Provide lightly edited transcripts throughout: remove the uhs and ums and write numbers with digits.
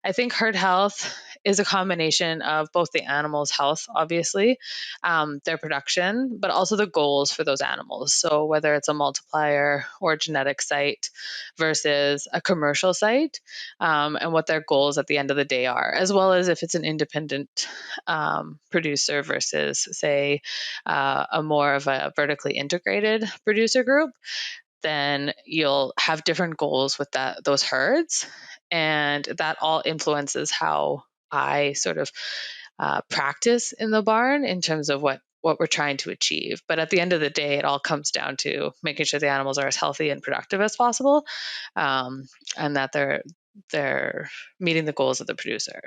I think herd health is a combination of both the animal's health, obviously, their production, but also the goals for those animals. So whether it's a multiplier or a genetic site versus a commercial site, and what their goals at the end of the day are, as well as if it's an independent producer versus, say, a more of a vertically integrated producer group, then you'll have different goals with those herds, and that all influences how I sort of practice in the barn in terms of what we're trying to achieve. But at the end of the day, it all comes down to making sure the animals are as healthy and productive as possible, and that they're meeting the goals of the producer.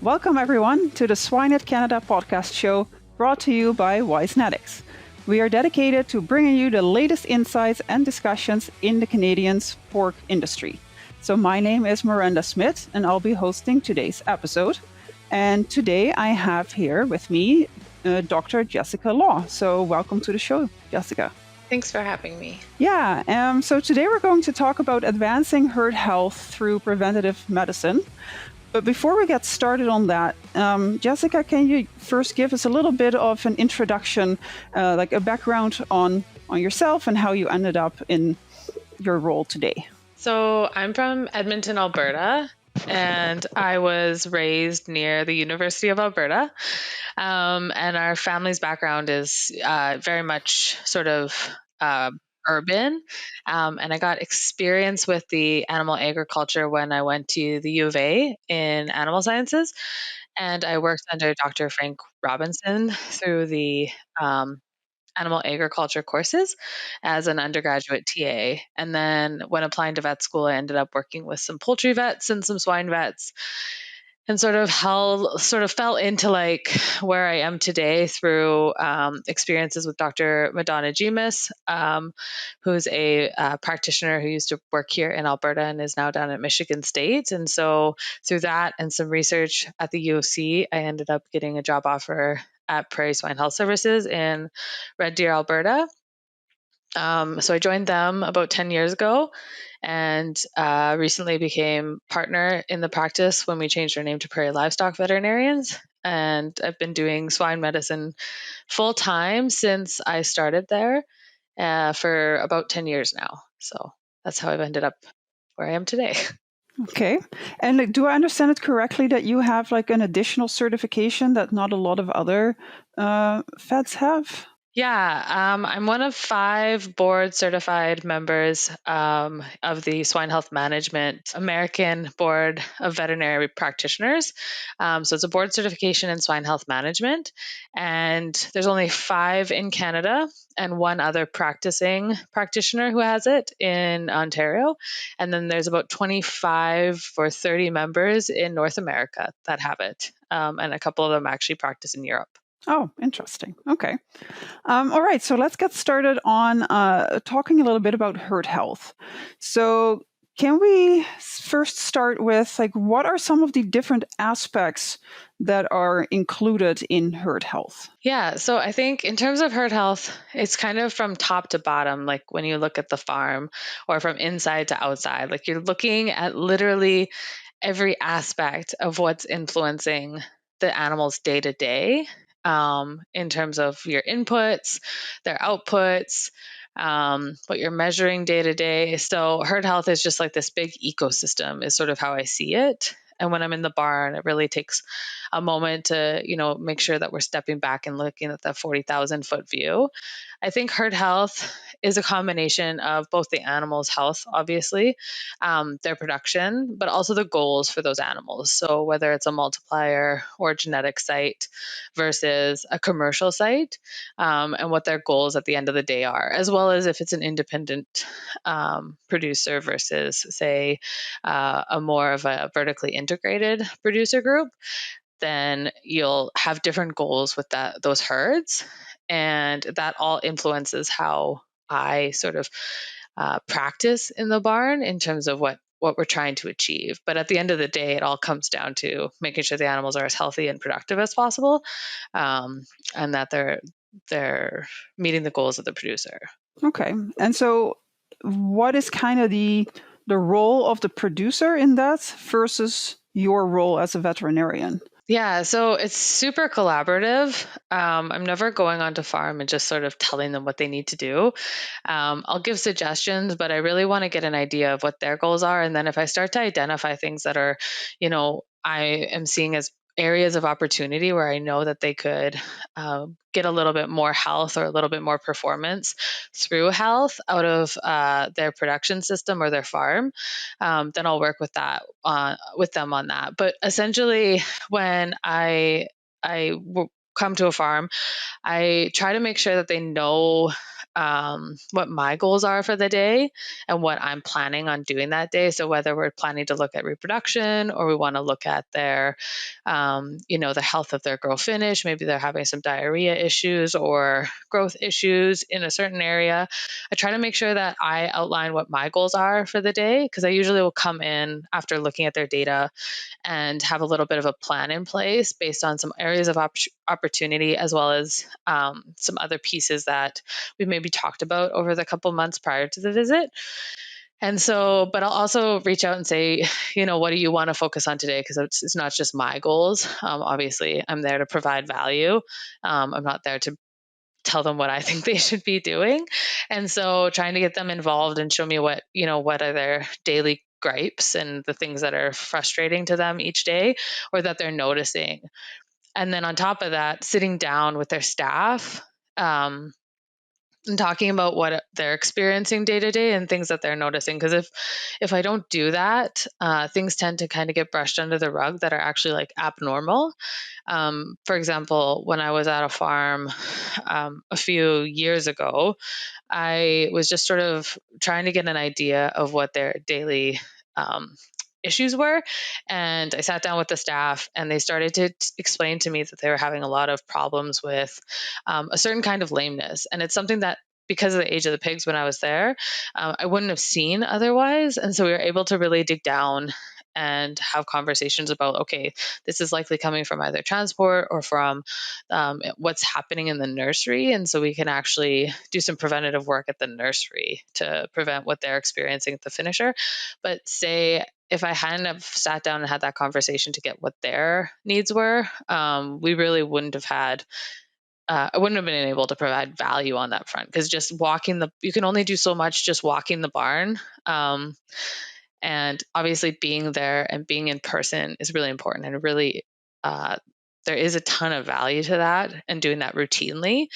Welcome everyone to the Swine at Canada podcast show, brought to you by Wisenetics. We are dedicated to bringing you the latest insights and discussions in the Canadian pork industry. So my name is Miranda Smith, and I'll be hosting today's episode. And today I have here with me Dr. Jessica Law. So welcome to the show, Jessica. Thanks for having me. Yeah, so today we're going to talk about advancing herd health through preventative medicine. But before we get started on that, Jessica, can you first give us a little bit of an introduction, like a background on yourself and how you ended up in your role today? So I'm from Edmonton, Alberta, and I was raised near the University of Alberta. And our family's background is very much sort of urban. And I got experience with the animal agriculture when I went to the U of A in animal sciences. And I worked under Dr. Frank Robinson through the animal agriculture courses as an undergraduate TA. And then when applying to vet school, I ended up working with some poultry vets and some swine vets, and sort of fell into like where I am today through experiences with Dr. Madonna Gemus, who's a practitioner who used to work here in Alberta and is now down at Michigan State. And so through that and some research at the UOC, I ended up getting a job offer at Prairie Swine Health Services in Red Deer, Alberta. So I joined them about 10 years ago, and recently became partner in the practice when we changed our name to Prairie Livestock Veterinarians. And I've been doing swine medicine full time since I started there for about 10 years now. So that's how I've ended up where I am today. Okay. And do I understand it correctly that you have like an additional certification that not a lot of other vets have? Yeah, I'm one of 5 board certified members of the Swine Health Management American Board of Veterinary Practitioners. So it's a board certification in swine health management. And there's only 5 in Canada and 1 other practicing practitioner who has it in Ontario. And then there's about 25 or 30 members in North America that have it. And a couple of them actually practice in Europe. Oh, interesting. Okay. All right. So let's get started on talking a little bit about herd health. So can we first start with like what are some of the different aspects that are included in herd health? Yeah, so I think in terms of herd health, it's kind of from top to bottom, like when you look at the farm, or from inside to outside. Like you're looking at literally every aspect of what's influencing the animals day to day, in terms of your inputs, their outputs, what you're measuring day to day. So herd health is just like this big ecosystem, is sort of how I see it. And when I'm in the barn, it really takes a moment to, make sure that we're stepping back and looking at the 40,000 foot view. I think herd health is a combination of both the animal's health, obviously, their production, but also the goals for those animals. So whether it's a multiplier or a genetic site versus a commercial site, and what their goals at the end of the day are, as well as if it's an independent producer versus, say, a more of a vertically integrated producer group, then you'll have different goals with those herds, and that all influences how I sort of practice in the barn in terms of what we're trying to achieve. But at the end of the day, it all comes down to making sure the animals are as healthy and productive as possible, and that they're meeting the goals of the producer. Okay. And so what is kind of the role of the producer in that versus your role as a veterinarian? Yeah, so it's super collaborative. I'm never going onto farm and just sort of telling them what they need to do. I'll give suggestions, but I really want to get an idea of what their goals are. And then if I start to identify things that are, I am seeing as areas of opportunity where I know that they could get a little bit more health or a little bit more performance through health out of their production system or their farm, then I'll work with with them on that. But essentially, when come to a farm, I try to make sure that they know what my goals are for the day and what I'm planning on doing that day. So whether we're planning to look at reproduction or we want to look at their, the health of their grow finish, maybe they're having some diarrhea issues or growth issues in a certain area. I try to make sure that I outline what my goals are for the day, because I usually will come in after looking at their data and have a little bit of a plan in place based on some areas of opportunity, as well as some other pieces that we maybe talked about over the couple months prior to the visit. And so, but I'll also reach out and say, what do you want to focus on today? Because it's not just my goals. Obviously, I'm there to provide value. I'm not there to tell them what I think they should be doing. And so trying to get them involved and show me what are their daily gripes and the things that are frustrating to them each day or that they're noticing. And then on top of that, sitting down with their staff, and talking about what they're experiencing day to day and things that they're noticing. Because if I don't do that, things tend to kind of get brushed under the rug that are actually like abnormal. For example, when I was at a farm a few years ago, I was just sort of trying to get an idea of what their daily issues were. And I sat down with the staff and they started to explain to me that they were having a lot of problems with a certain kind of lameness. And it's something that, because of the age of the pigs when I was there, I wouldn't have seen otherwise. And so we were able to really dig down and have conversations about, okay, this is likely coming from either transport or from what's happening in the nursery. And so we can actually do some preventative work at the nursery to prevent what they're experiencing at the finisher. But say if I hadn't have sat down and had that conversation to get what their needs were, we really wouldn't have had I wouldn't have been able to provide value on that front, because just you can only do so much just walking the barn. And obviously being there and being in person is really important, and really, there is a ton of value to that and doing that routinely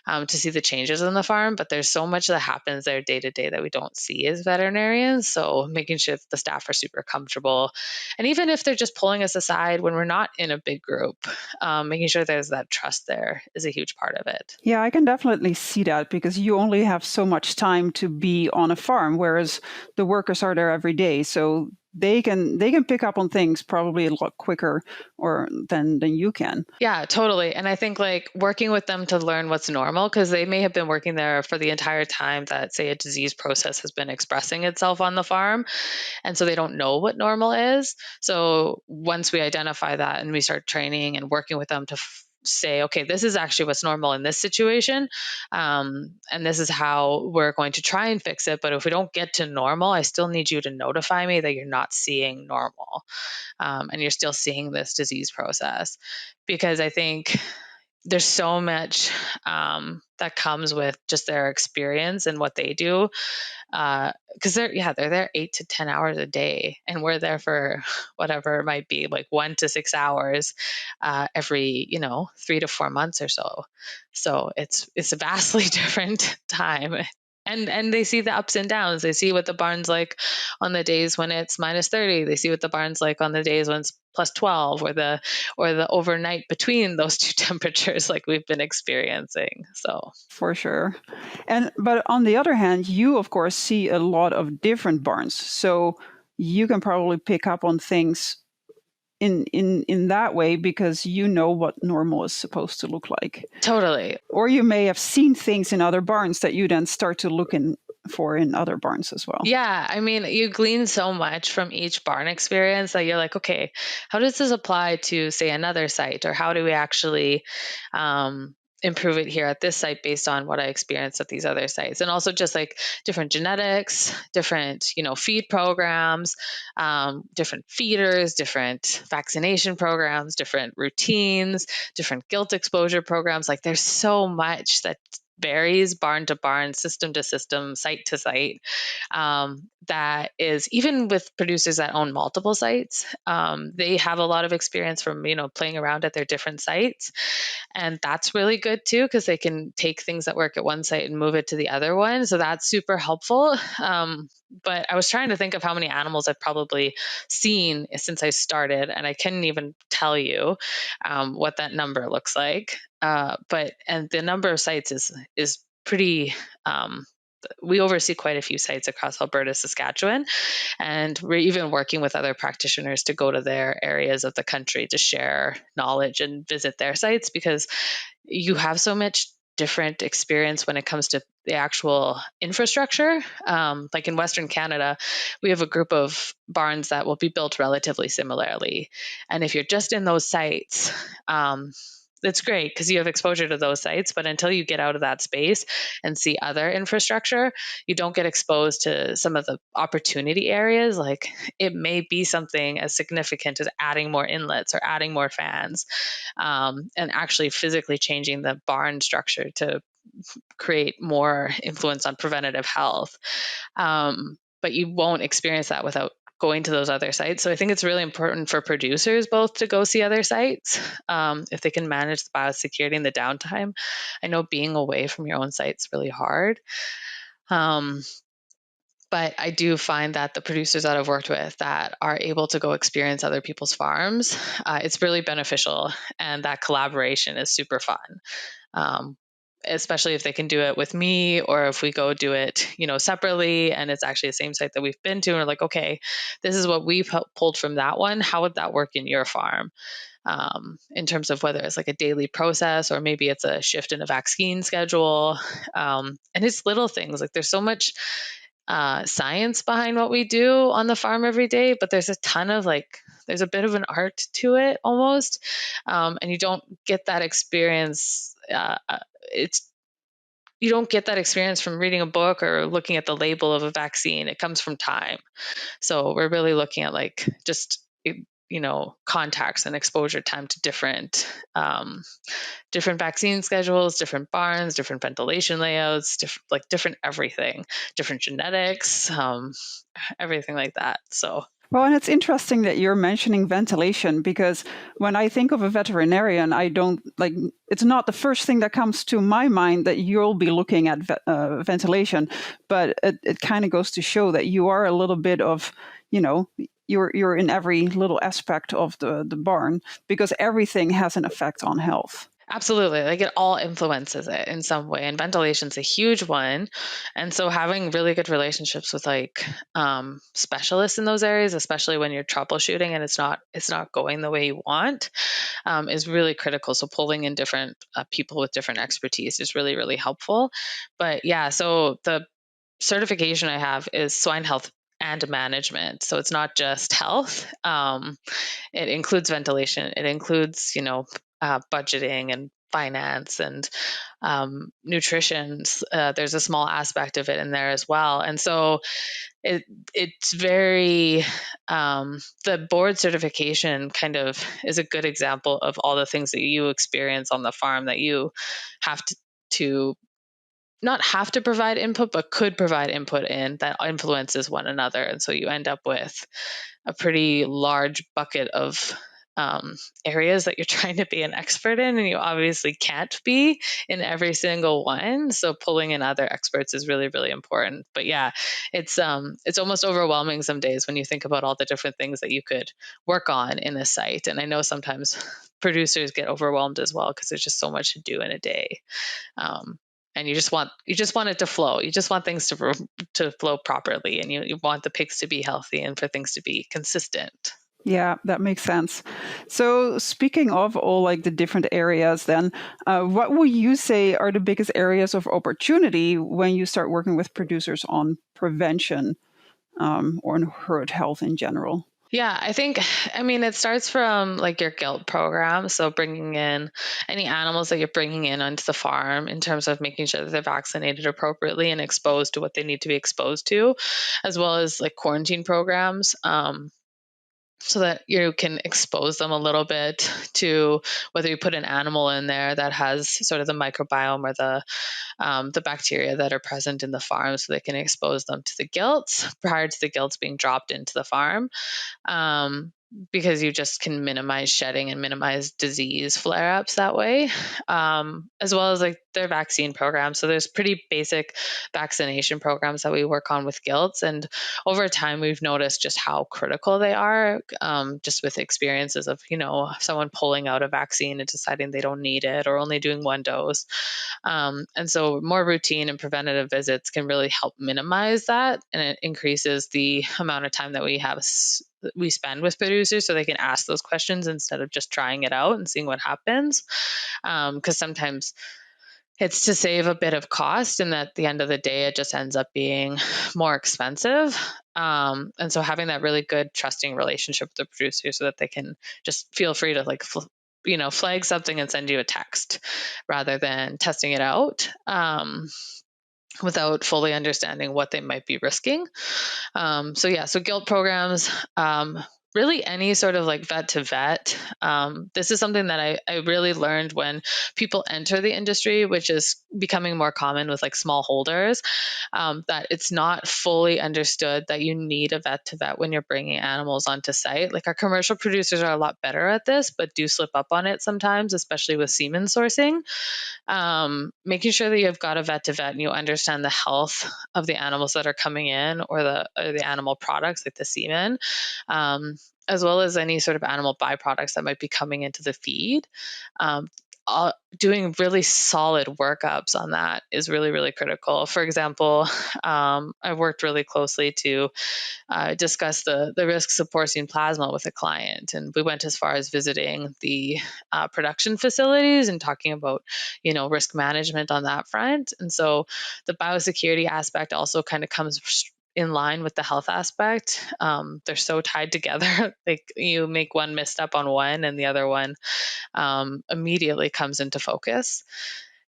to see the changes on the farm. But there's so much that happens there day to day that we don't see as veterinarians. So making sure that the staff are super comfortable. And even if they're just pulling us aside when we're not in a big group, making sure there's that trust there is a huge part of it. Yeah, I can definitely see that, because you only have so much time to be on a farm, whereas the workers are there every day. So they can pick up on things probably a lot quicker than you can. Yeah, totally. And I think like working with them to learn what's normal, because they may have been working there for the entire time that, say, a disease process has been expressing itself on the farm. And so they don't know what normal is. So once we identify that and we start training and working with them to say, okay, this is actually what's normal in this situation. And this is how we're going to try and fix it. But if we don't get to normal, I still need you to notify me that you're not seeing normal. And you're still seeing this disease process. Because I think there's so much that comes with just their experience and what they do. Because they're there 8 to 10 hours a day, and we're there for whatever it might be, like 1 to 6 hours every 3 to 4 months or so. So it's a vastly different time. And they see the ups and downs. They see what the barn's like on the days when it's -30. They see what the barn's like on the days when it's +12, or the overnight between those two temperatures like we've been experiencing. So For sure. But on the other hand, you of course see a lot of different barns. So you can probably pick up on things in that way, because you know what normal is supposed to look like. totally. Or you may have seen things in other barns that you then start to look for in other barns as well. Yeah, I mean, you glean so much from each barn experience that you're like, okay, how does this apply to, say, another site? Or how do we actually improve it here at this site based on what I experienced at these other sites. And also just like different genetics, different, feed programs, different feeders, different vaccination programs, different routines, different gilt exposure programs. Like there's so much that varies barn to barn, system to system, site to site. That is, even with producers that own multiple sites, they have a lot of experience from, playing around at their different sites. And that's really good too, because they can take things that work at one site and move it to the other one. So that's super helpful. But I was trying to think of how many animals I've probably seen since I started, and I couldn't even tell you what that number looks like. And the number of sites is pretty. We oversee quite a few sites across Alberta, Saskatchewan, and we're even working with other practitioners to go to their areas of the country to share knowledge and visit their sites, because you have so much different experience when it comes to the actual infrastructure. Like in Western Canada, we have a group of barns that will be built relatively similarly. And if you're just in those sites, it's great because you have exposure to those sites, but until you get out of that space and see other infrastructure, you don't get exposed to some of the opportunity areas. Like it may be something as significant as adding more inlets or adding more fans, and actually physically changing the barn structure to create more influence on preventative health. But you won't experience that without going to those other sites. So I think it's really important for producers both to go see other sites, if they can manage the biosecurity and the downtime. I know being away from your own site's really hard. But I do find that the producers that I've worked with that are able to go experience other people's farms, it's really beneficial. And that collaboration is super fun. Especially if they can do it with me, or if we go do it, separately, and it's actually the same site that we've been to, and we're like, okay, this is what we've pulled from that one. How would that work in your farm? In terms of whether it's like a daily process, or maybe it's a shift in a vaccine schedule. And it's little things. Like there's so much science behind what we do on the farm every day, but there's a ton of there's a bit of an art to it almost. And you don't get that experience. You don't get that experience from reading a book or looking at the label of a vaccine. It comes from time. So we're really looking at just contacts and exposure time to different vaccine schedules, different barns, different ventilation layouts, different everything, different genetics, everything like that. So. Well, and it's interesting that you're mentioning ventilation, because when I think of a veterinarian, it's not the first thing that comes to my mind that you'll be looking at ventilation, but it kind of goes to show that you are a little bit of, you're in every little aspect of the barn, because everything has an effect on health. Absolutely. It all influences it in some way. And ventilation's a huge one. And so having really good relationships with specialists in those areas, especially when you're troubleshooting and it's not going the way you want, is really critical. So pulling in different people with different expertise is really, really helpful. But yeah, so the certification I have is swine health and management. So it's not just health. It includes ventilation. It includes, budgeting and finance and nutrition. There's a small aspect of it in there as well. And so it's very, the board certification kind of is a good example of all the things that you experience on the farm that you have to not have to provide input, but could provide input in that influences one another. And so you end up with a pretty large bucket of areas that you're trying to be an expert in, and you obviously can't be in every single one. So pulling in other experts is really, really important. But yeah, it's almost overwhelming some days when you think about all the different things that you could work on in a site. And I know sometimes producers get overwhelmed as well, because there's just so much to do in a day. And you just want it to flow. You just want things to flow properly, and you want the pigs to be healthy and for things to be consistent. Yeah, that makes sense. So speaking of all the different areas, then what would you say are the biggest areas of opportunity when you start working with producers on prevention or on herd health in general? Yeah, it starts from like your guilt program. So bringing in any animals that you're bringing in onto the farm in terms of making sure that they're vaccinated appropriately and exposed to what they need to be exposed to, as well as like quarantine programs. So that you can expose them a little bit to whether you put an animal in there that has sort of the microbiome or the bacteria that are present in the farm, so they can expose them to the gilts prior to the gilts being dropped into the farm, um, because you just can minimize shedding and minimize disease flare ups that way, as well as like their vaccine programs. So there's pretty basic vaccination programs that we work on with gilts. And over time, we've noticed just how critical they are, just with experiences of, someone pulling out a vaccine and deciding they don't need it or only doing one dose. And so more routine and preventative visits can really help minimize that. And it increases the amount of time that we spend with producers so they can ask those questions instead of just trying it out and seeing what happens. Because sometimes it's to save a bit of cost, and at the end of the day, it just ends up being more expensive. And so having that really good, trusting relationship with the producer so that they can just feel free to flag something and send you a text rather than testing it out. Without fully understanding what they might be risking. So guilt programs, really any sort of like vet to vet. This is something that I really learned when people enter the industry, which is becoming more common with like small holders, that it's not fully understood that you need a vet to vet when you're bringing animals onto site. Like our commercial producers are a lot better at this, but do slip up on it sometimes, especially with semen sourcing. Making sure that you've got a vet to vet and you understand the health of the animals that are coming in, or the animal products like the semen, as well as any sort of animal byproducts that might be coming into the feed. Um, Doing really solid workups on that is really, really critical. For example, I've worked really closely to discuss the risks of porcine plasma with a client, and we went as far as visiting the production facilities and talking about risk management on that front. And so the biosecurity aspect also kind of comes in line with the health aspect. They're so tied together. Like you make one misstep on one and the other one immediately comes into focus.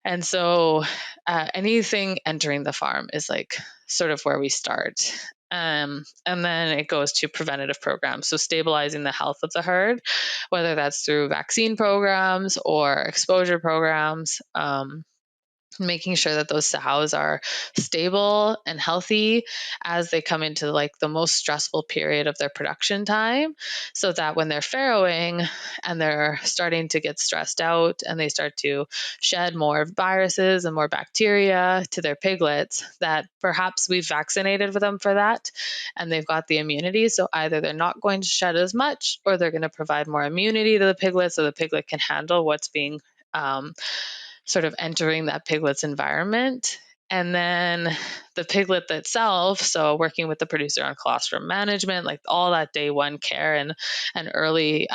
And so anything entering the farm is like sort of where we start. And then it goes to preventative programs. So stabilizing the health of the herd, whether that's through vaccine programs or exposure programs. Making sure that those sows are stable and healthy as they come into like the most stressful period of their production time, so that when they're farrowing and they're starting to get stressed out and they start to shed more viruses and more bacteria to their piglets, that perhaps we've vaccinated with them for that and they've got the immunity. So either they're not going to shed as much, or they're going to provide more immunity to the piglet so the piglet can handle what's being sort of entering that piglet's environment. And then the piglet itself, so working with the producer on colostrum management, like all that day one care and early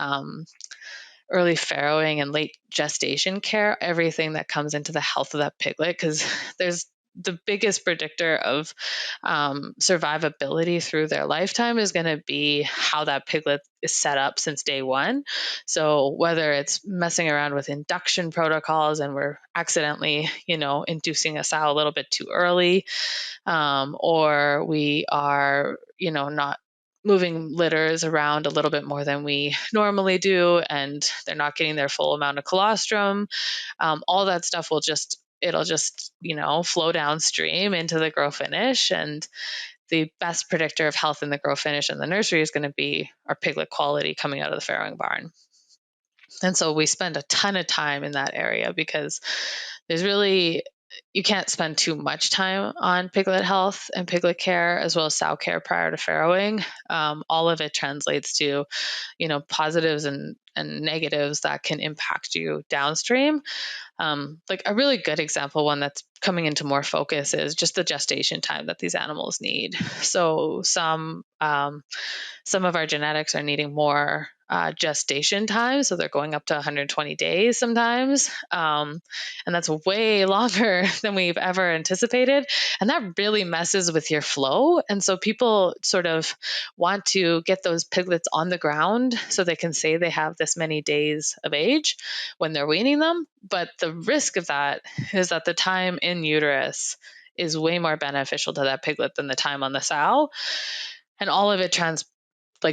farrowing and late gestation care, everything that comes into the health of that piglet, because there's the biggest predictor of survivability through their lifetime is going to be how that piglet is set up since day one. So whether it's messing around with induction protocols and we're accidentally, inducing a sow a little bit too early, or we are, not moving litters around a little bit more than we normally do, and they're not getting their full amount of colostrum, all that stuff it'll just flow downstream into the grow finish. And the best predictor of health in the grow finish in the nursery is going to be our piglet quality coming out of the farrowing barn. And so we spend a ton of time in that area, because you can't spend too much time on piglet health and piglet care as well as sow care prior to farrowing. All of it translates to, positives and negatives that can impact you downstream. Like a really good example, one that's coming into more focus, is just the gestation time that these animals need. So some of our genetics are needing more gestation time. So they're going up to 120 days sometimes. And that's way longer than we've ever anticipated. And that really messes with your flow. And so people sort of want to get those piglets on the ground so they can say they have this many days of age when they're weaning them. But the risk of that is that the time in uterus is way more beneficial to that piglet than the time on the sow. And all of it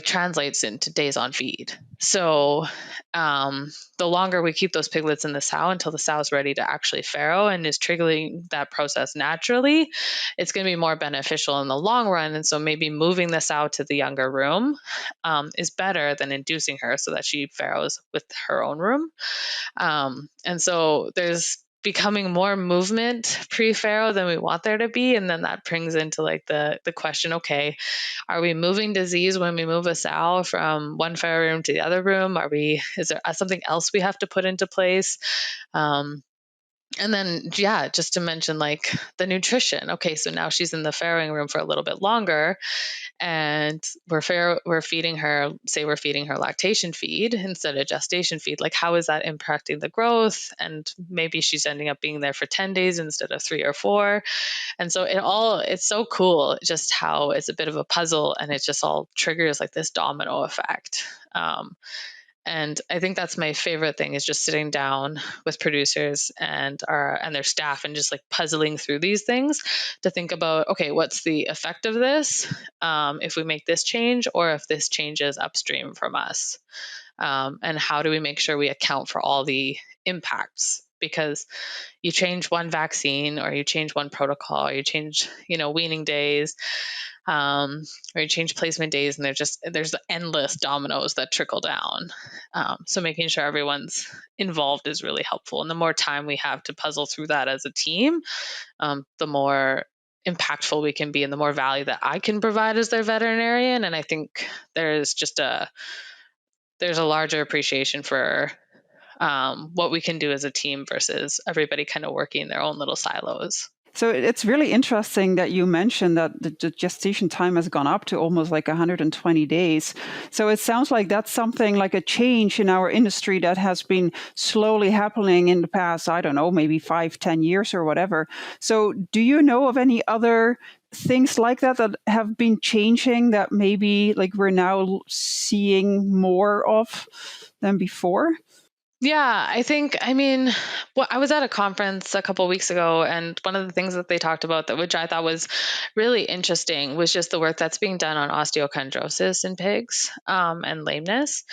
translates into days on feed. So the longer we keep those piglets in the sow until the sow is ready to actually farrow and is triggering that process naturally, it's going to be more beneficial in the long run. And so maybe moving the sow to the younger room is better than inducing her so that she farrows with her own room. And so there's becoming more movement pre-farrow than we want there to be. And then that brings into like the question, okay, are we moving disease when we move a sow from one farrow room to the other room? Is there something else we have to put into place? And then, yeah, just to mention like the nutrition. Okay, so now she's in the farrowing room for a little bit longer, and we're feeding her, say we're feeding her lactation feed instead of gestation feed. Like, how is that impacting the growth? And maybe she's ending up being there for 10 days instead of 3 or 4. And so it's so cool just how it's a bit of a puzzle, and it just all triggers like this domino effect. And I think that's my favorite thing, is just sitting down with producers and their staff and just like puzzling through these things to think about, okay, what's the effect of this if we make this change, or if this changes upstream from us, and how do we make sure we account for all the impacts? Because you change one vaccine, or you change one protocol, or you change, weaning days, or you change placement days, and there's endless dominoes that trickle down. So making sure everyone's involved is really helpful. And the more time we have to puzzle through that as a team, the more impactful we can be, and the more value that I can provide as their veterinarian. And I think there's a larger appreciation for what we can do as a team versus everybody kind of working in their own little silos. So it's really interesting that you mentioned that the gestation time has gone up to almost like 120 days. So it sounds like that's something like a change in our industry that has been slowly happening in the past, I don't know, maybe 5-10 years or whatever. So do you know of any other things like that have been changing that maybe like we're now seeing more of than before? Yeah, I was at a conference a couple of weeks ago, and one of the things that they talked about, which I thought was really interesting, was just the work that's being done on osteochondrosis in pigs, and lameness,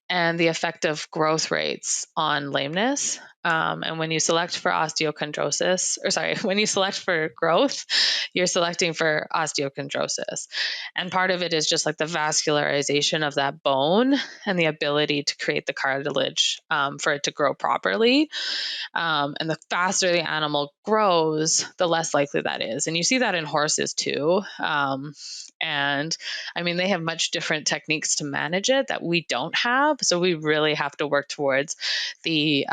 and the effect of growth rates on lameness. And when you select for when you select for growth, you're selecting for osteochondrosis. And part of it is just like the vascularization of that bone and the ability to create the cartilage for it to grow properly. And the faster the animal grows, the less likely that is. And you see that in horses too. And they have much different techniques to manage it that we don't have. So we really have to work towards the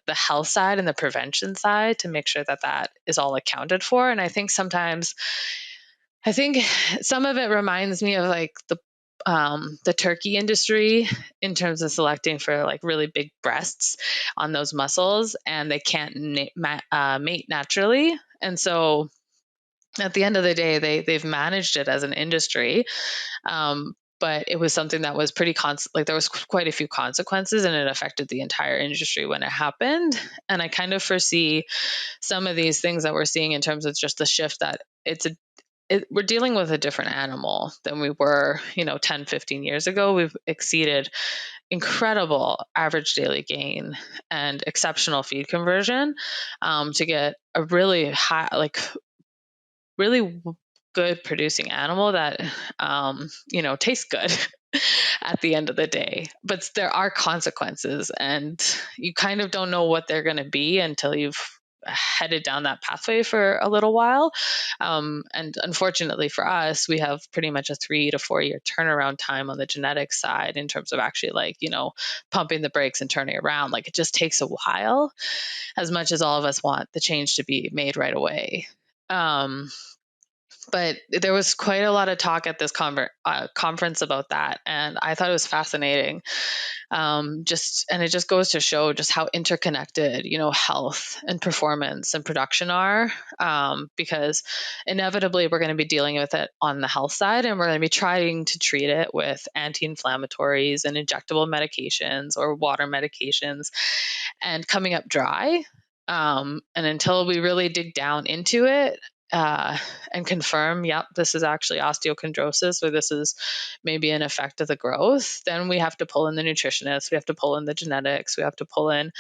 health side and the prevention side to make sure that that is all accounted for. And I think some of it reminds me of like the turkey industry in terms of selecting for like really big breasts on those muscles, and they can't mate naturally. And so at the end of the day, they've managed it as an industry. But it was something that was pretty like there was quite a few consequences, and it affected the entire industry when it happened. And I kind of foresee some of these things that we're seeing in terms of just the shift that we're dealing with a different animal than we were, 10, 15 years ago. We've exceeded incredible average daily gain and exceptional feed conversion to get a really high, like really good producing animal that, tastes good at the end of the day. But there are consequences, and you kind of don't know what they're going to be until you've headed down that pathway for a little while. And unfortunately for us, we have pretty much a 3 to 4 year turnaround time on the genetic side in terms of actually pumping the brakes and turning around. Like, it just takes a while, as much as all of us want the change to be made right away. But there was quite a lot of talk at this conference about that, and I thought it was fascinating. And it just goes to show just how interconnected, health and performance and production are, because inevitably we're going to be dealing with it on the health side, and we're going to be trying to treat it with anti-inflammatories and injectable medications or water medications, and coming up dry. And until we really dig down into it, and confirm, yep, this is actually osteochondrosis, or this is maybe an effect of the growth, then we have to pull in the nutritionists, we have to pull in the genetics, we have to pull in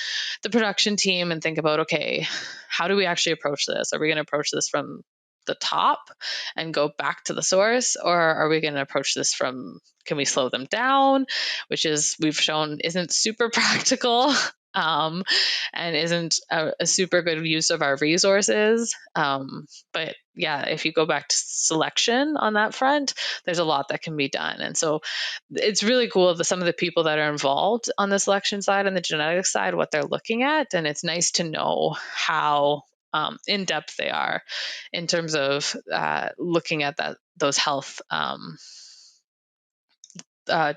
the production team and think about, okay, how do we actually approach this? Are we going to approach this from the top and go back to the source, or are we going to approach this from, can we slow them down, which is, we've shown, isn't super practical, and isn't a super good use of our resources. But yeah, if you go back to selection on that front, there's a lot that can be done. And so it's really cool that some of the people that are involved on the selection side and the genetics side, what they're looking at. And it's nice to know how in depth they are in terms of looking at those health,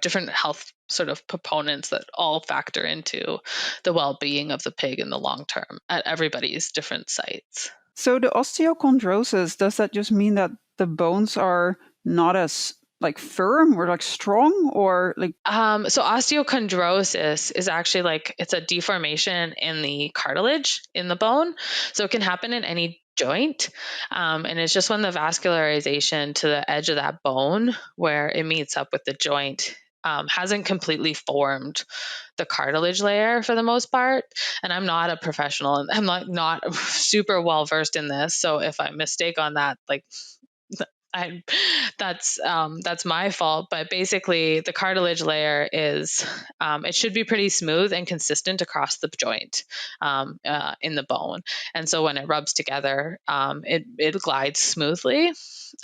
different health sort of proponents that all factor into the well-being of the pig in the long term at everybody's different sites. So the osteochondrosis, does that just mean that the bones are not as firm or strong, or so osteochondrosis is actually it's a deformation in the cartilage in the bone. So it can happen in any joint. And it's just when the vascularization to the edge of that bone where it meets up with the joint hasn't completely formed the cartilage layer for the most part. And I'm not a professional, and I'm not super well versed in this. So if I mistake on that, that's my fault. But basically, the cartilage layer is it should be pretty smooth and consistent across the joint in the bone, and so when it rubs together, it glides smoothly.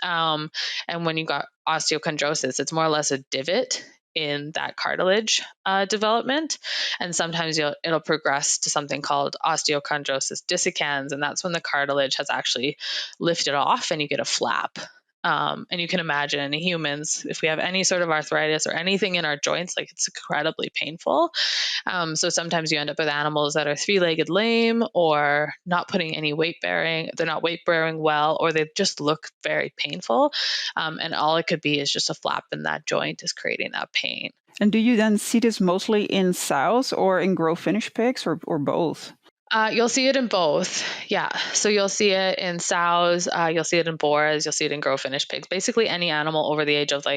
And when you got osteochondrosis, it's more or less a divot in that cartilage development, and sometimes it'll progress to something called osteochondrosis dissecans, and that's when the cartilage has actually lifted off and you get a flap. And you can imagine humans, if we have any sort of arthritis or anything in our joints, it's incredibly painful. So sometimes you end up with animals that are three-legged lame, or not putting any weight bearing. They're not weight bearing well, or they just look very painful. And all it could be is just a flap in that joint is creating that pain. And do you then see this mostly in sows or in grow finish pigs, or both? You'll see it in both. Yeah. So you'll see it in sows, you'll see it in boars, you'll see it in grow finish pigs. Basically any animal over the age of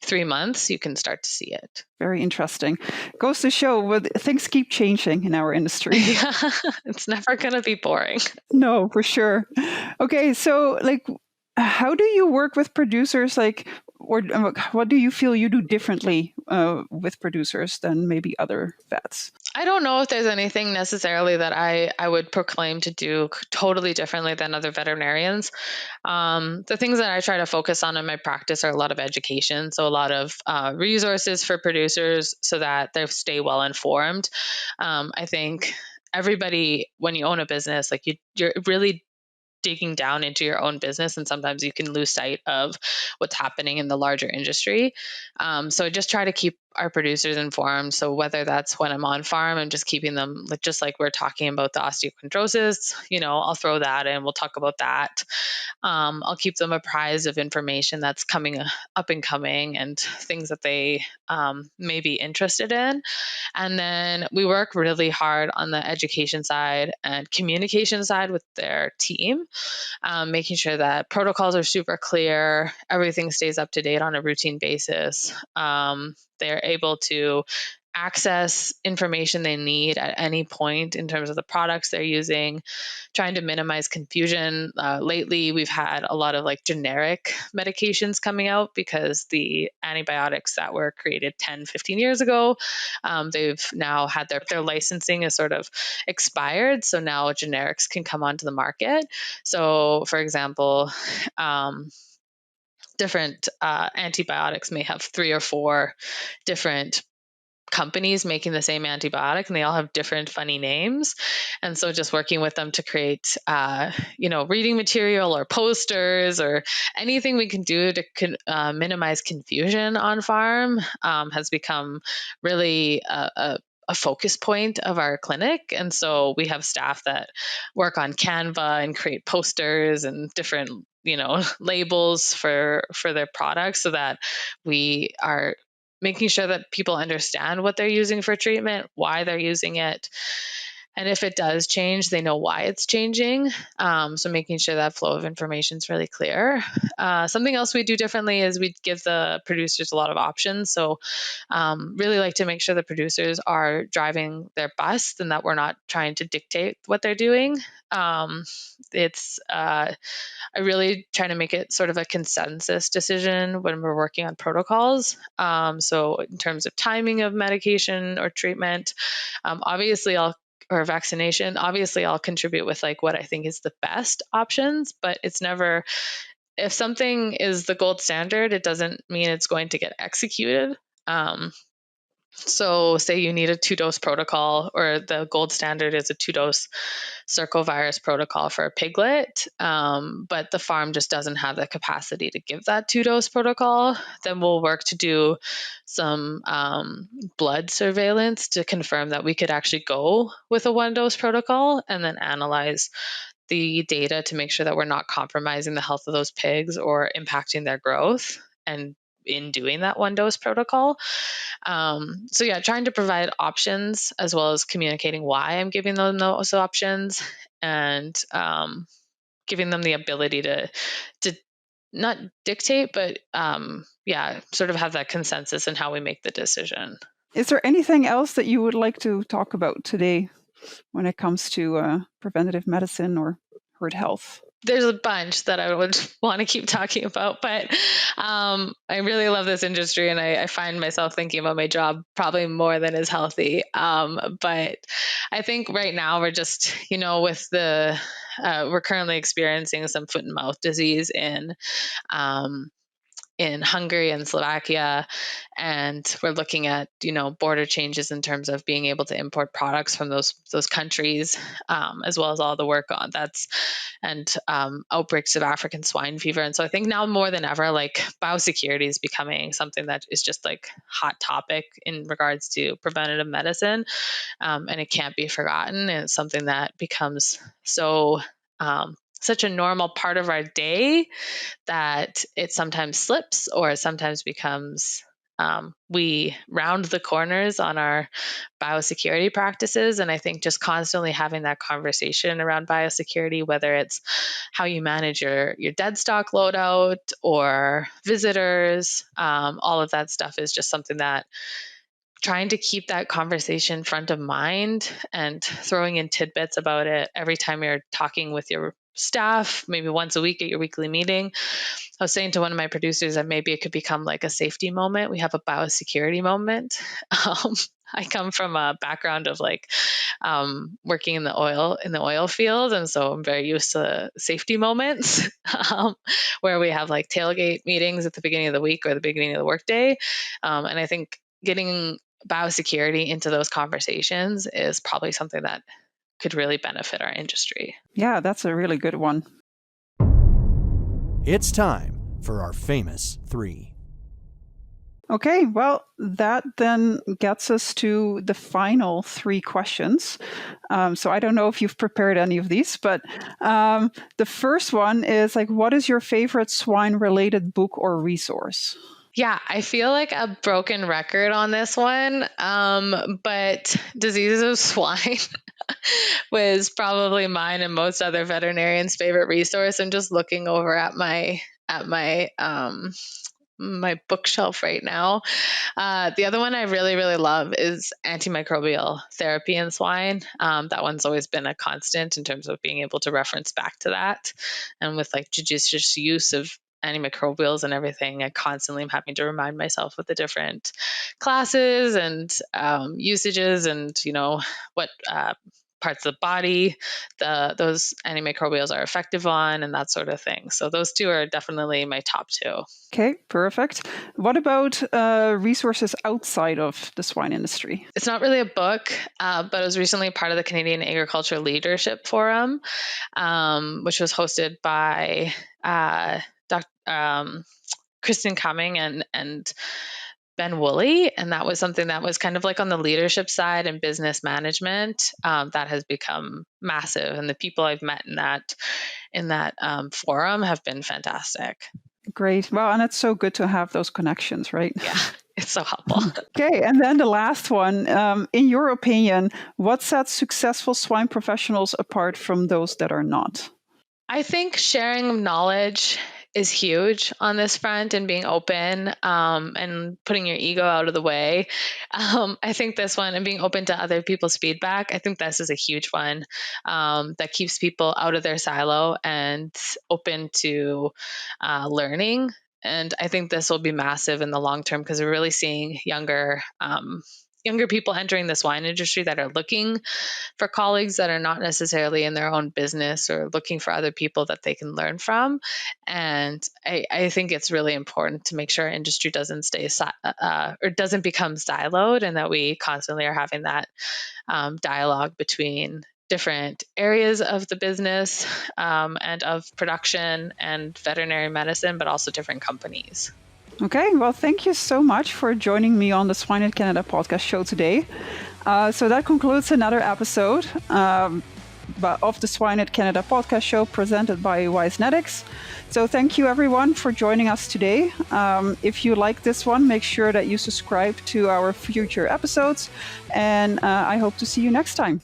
3 months, you can start to see it. Very interesting. Goes to show things keep changing in our industry. Yeah, it's never going to be boring. No, for sure. Okay, so how do you work with producers? Or what do you feel you do differently with producers than maybe other vets? I don't know if there's anything necessarily that I would proclaim to do totally differently than other veterinarians. The things that I try to focus on in my practice are a lot of education, so a lot of resources for producers so that they stay well informed. I think everybody, when you own a business, you're really digging down into your own business, and sometimes you can lose sight of what's happening in the larger industry. So I just try to keep our producers informed. So whether that's when I'm on farm, I'm just keeping them, just like we're talking about the osteochondrosis, I'll throw that in, we'll talk about that. I'll keep them apprised of information that's coming up and coming, and things that they may be interested in. And then we work really hard on the education side and communication side with their team, making sure that protocols are super clear, everything stays up to date on a routine basis. They're able to access information they need at any point in terms of the products they're using, trying to minimize confusion. Lately, we've had a lot of generic medications coming out because the antibiotics that were created 10, 15 years ago, they've now had their licensing is sort of expired. So now generics can come onto the market. So for example, different antibiotics may have 3 or 4 different companies making the same antibiotic, and they all have different funny names. And so just working with them to create, reading material or posters or anything we can do to minimize confusion on farm has become really a focus point of our clinic. And so we have staff that work on Canva and create posters and different, labels for their products, so that we are making sure that people understand what they're using for treatment, why they're using it, and if it does change, they know why it's changing. So making sure that flow of information is really clear. Something else we do differently is we give the producers a lot of options. So really like to make sure the producers are driving their bus and that we're not trying to dictate what they're doing. I really try to make it sort of a consensus decision when we're working on protocols. So in terms of timing of medication or treatment, obviously or vaccination, obviously I'll contribute with like what I think is the best options, but it's never, if something is the gold standard, it doesn't mean it's going to get executed. So say you need a 2-dose protocol, or the gold standard is a 2-dose circovirus protocol for a piglet, but the farm just doesn't have the capacity to give that 2-dose protocol, then we'll work to do some blood surveillance to confirm that we could actually go with a 1-dose protocol, and then analyze the data to make sure that we're not compromising the health of those pigs or impacting their growth, and in doing that 1-dose protocol. So yeah, trying to provide options as well as communicating why I'm giving them those options, and giving them the ability to not dictate, but sort of have that consensus in how we make the decision. Is there anything else that you would like to talk about today when it comes to preventative medicine or herd health? There's a bunch that I would want to keep talking about, but I really love this industry, and I find myself thinking about my job probably more than is healthy. But I think right now we're just, with we're currently experiencing some foot and mouth disease in Hungary and Slovakia, and we're looking at border changes in terms of being able to import products from those countries, as well as all the work on that's and outbreaks of African swine fever. And so I think now more than ever, like, biosecurity is becoming something that is just like hot topic in regards to preventative medicine, and it can't be forgotten. And it's something that becomes such a normal part of our day that it sometimes slips, or it sometimes becomes we round the corners on our biosecurity practices. And I think just constantly having that conversation around biosecurity, whether it's how you manage your dead stock loadout or visitors, all of that stuff is just something that trying to keep that conversation front of mind and throwing in tidbits about it every time you're talking with your staff, maybe once a week at your weekly meeting. I was saying to one of my producers that maybe it could become like a safety moment. We have a biosecurity moment. I come from a background of working in the oil field, and so I'm very used to safety moments where we have like tailgate meetings at the beginning of the week or the beginning of the workday. And I think getting biosecurity into those conversations is probably something that could really benefit our industry. Yeah, that's a really good one. It's time for our famous 3. Okay, well, that then gets us to the final 3 questions. So I don't know if you've prepared any of these, but the first one is what is your favorite swine-related book or resource? Yeah, I feel like a broken record on this one, but Diseases of Swine was probably mine and most other veterinarians' favorite resource. I'm just looking over at my my bookshelf right now. The other one I really, really love is antimicrobial therapy in swine. That one's always been a constant in terms of being able to reference back to that. And with judicious use of antimicrobials and everything, I constantly am having to remind myself of the different classes and usages and, what parts of the body those antimicrobials are effective on, and that sort of thing. So those two are definitely my top two. Okay, perfect. What about resources outside of the swine industry? It's not really a book, but I was recently part of the Canadian Agriculture Leadership Forum, which was hosted by Dr. Kristen Cumming and Ben Woolley, and that was something that was kind of like on the leadership side and business management that has become massive. And the people I've met in that forum have been fantastic. Great. Well, and it's so good to have those connections, right? Yeah, it's so helpful. Okay, and then the last one. In your opinion, what sets successful swine professionals apart from those that are not? I think sharing knowledge is huge on this front, and being open and putting your ego out of the way. I think this one, and being open to other people's feedback, I think this is a huge one that keeps people out of their silo and open to learning. And I think this will be massive in the long term, because we're really seeing younger people entering the swine industry that are looking for colleagues that are not necessarily in their own business, or looking for other people that they can learn from. And I think it's really important to make sure our industry doesn't stay or doesn't become siloed, and that we constantly are having that dialogue between different areas of the business and of production and veterinary medicine, but also different companies. Okay, well, thank you so much for joining me on the Swine in Canada podcast show today. So that concludes another episode of the Swine in Canada podcast show presented by Wisenetics. So thank you everyone for joining us today. If you like this one, make sure that you subscribe to our future episodes, and I hope to see you next time.